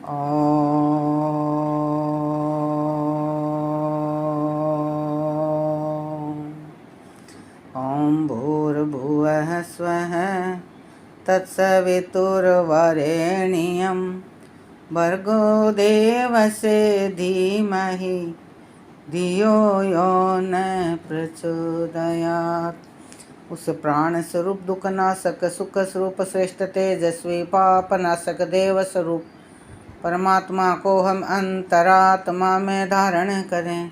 ॐ भूर्भुवः स्वः तत्सवितुर्वरेण्यं भर्गो देवस्य धीमहि धियो यो न प्रचोदयात्। उस प्राण स्वरूप दुख नाशक सुख स्वरूप श्रेष्ठ तेजस्वी पाप नाशक देव स्वरूप परमात्मा को हम अंतरात्मा में धारण करें।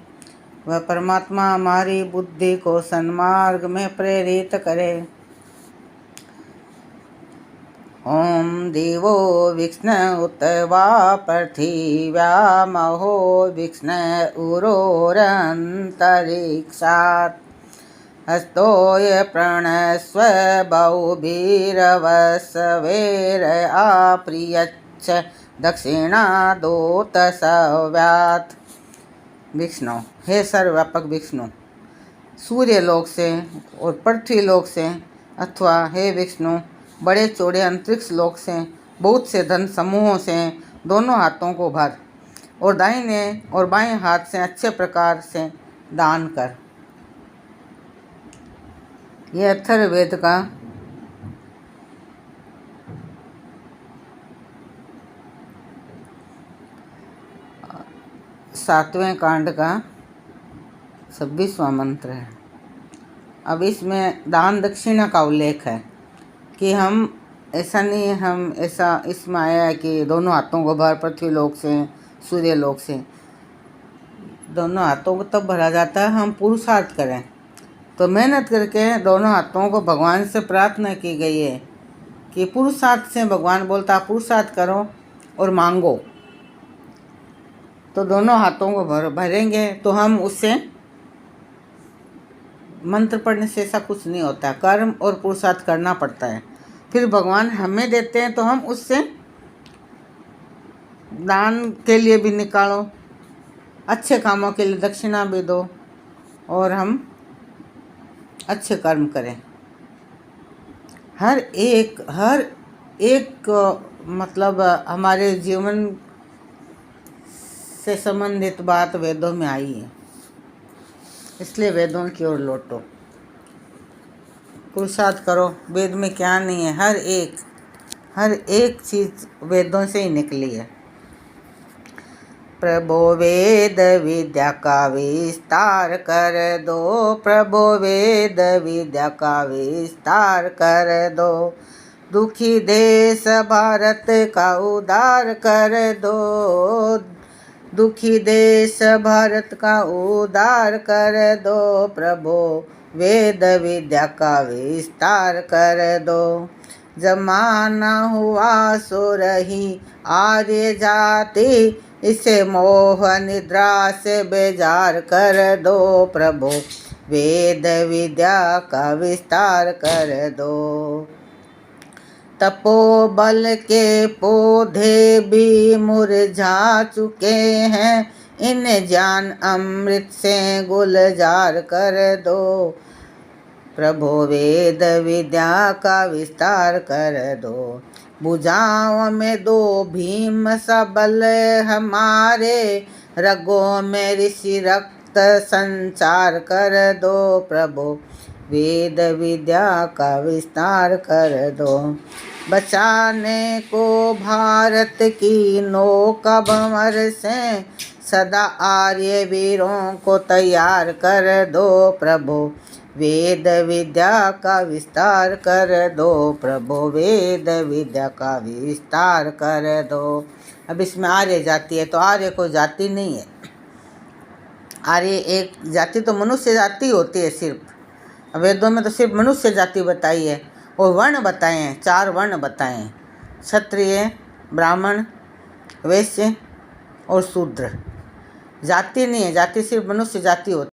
वह परमात्मा हमारी बुद्धि को सन्मार्ग में प्रेरित करे। ओम देवो विष्ण उत वा पृथिव्यामहो विष्ण उरोरन्तरिक्षात् हस्तोय प्रणस्व बहुभिरवस्वेर आप्रियच्छ दक्षिणादोत सव्यात्। विष्णु, हे सर्वव्यापक विष्णु, सूर्य लोक से और पृथ्वी लोक से अथवा हे विष्णु बड़े चौड़े अंतरिक्ष लोक से बहुत से धन समूहों से दोनों हाथों को भर और दाहिने और बाएं हाथ से अच्छे प्रकार से दान कर। यह अथर्ववेद का 7वें कांड का 26वां मंत्र है। अब इसमें दान दक्षिणा का उल्लेख है कि हम ऐसा नहीं, हम ऐसा इसमें आया है कि दोनों हाथों को भर पृथ्वी लोक से सूर्य लोक से दोनों हाथों को तब भरा जाता है हम पुरुषार्थ करें। तो मेहनत करके दोनों हाथों को भगवान से प्रार्थना की गई है कि पुरुषार्थ से भगवान बोलता पुरुषार्थ करो और मांगो। तो दोनों हाथों को भरेंगे तो हम उससे मंत्र पढ़ने से ऐसा कुछ नहीं होता, कर्म और पुरुषार्थ करना पड़ता है। फिर भगवान हमें देते हैं तो हम उससे दान के लिए भी निकालो, अच्छे कामों के लिए दक्षिणा भी दो और हम अच्छे कर्म करें। हर एक मतलब हमारे जीवन से संबंधित बात वेदों में आई है, इसलिए वेदों की ओर लौटो, पुरुषार्थ करो। वेद में क्या नहीं है, हर एक चीज़ वेदों से ही निकली है। प्रभो वेद विद्या का विस्तार कर दो, प्रभो वेद विद्या का विस्तार कर दो, दुखी देश भारत का उद्धार कर दो, दुखी देश भारत का उद्धार कर दो, प्रभो वेद विद्या का विस्तार कर दो। जमाना हुआ सो रही आर्य जाति, इसे मोह निद्रा से बेजार कर दो, प्रभो वेद विद्या का विस्तार कर दो। तपोबल के पौधे भी मुरझा चुके हैं, इन ज्ञान अमृत से गुलजार कर दो, प्रभो वेद विद्या का विस्तार कर दो। भुजाओं में दो भीम सबल हमारे, रगों में ऋषि रक्त संचार कर दो, प्रभो वेद विद्या का विस्तार कर दो। बचाने को भारत की नौका भंवर से सदा आर्य वीरों को तैयार कर दो, प्रभो वेद विद्या का विस्तार कर दो, प्रभो वेद विद्या का विस्तार कर दो। अब इसमें आर्य जाति है तो आर्य कोई जाति नहीं है। आर्य एक जाति तो मनुष्य जाति होती है सिर्फ। वेदों में तो सिर्फ मनुष्य जाति बताई है और वर्ण बताए हैं, 4 वर्ण बताए हैं, क्षत्रिय, ब्राह्मण, वैश्य और शूद्र। जाति नहीं है, जाति सिर्फ मनुष्य जाति होती है।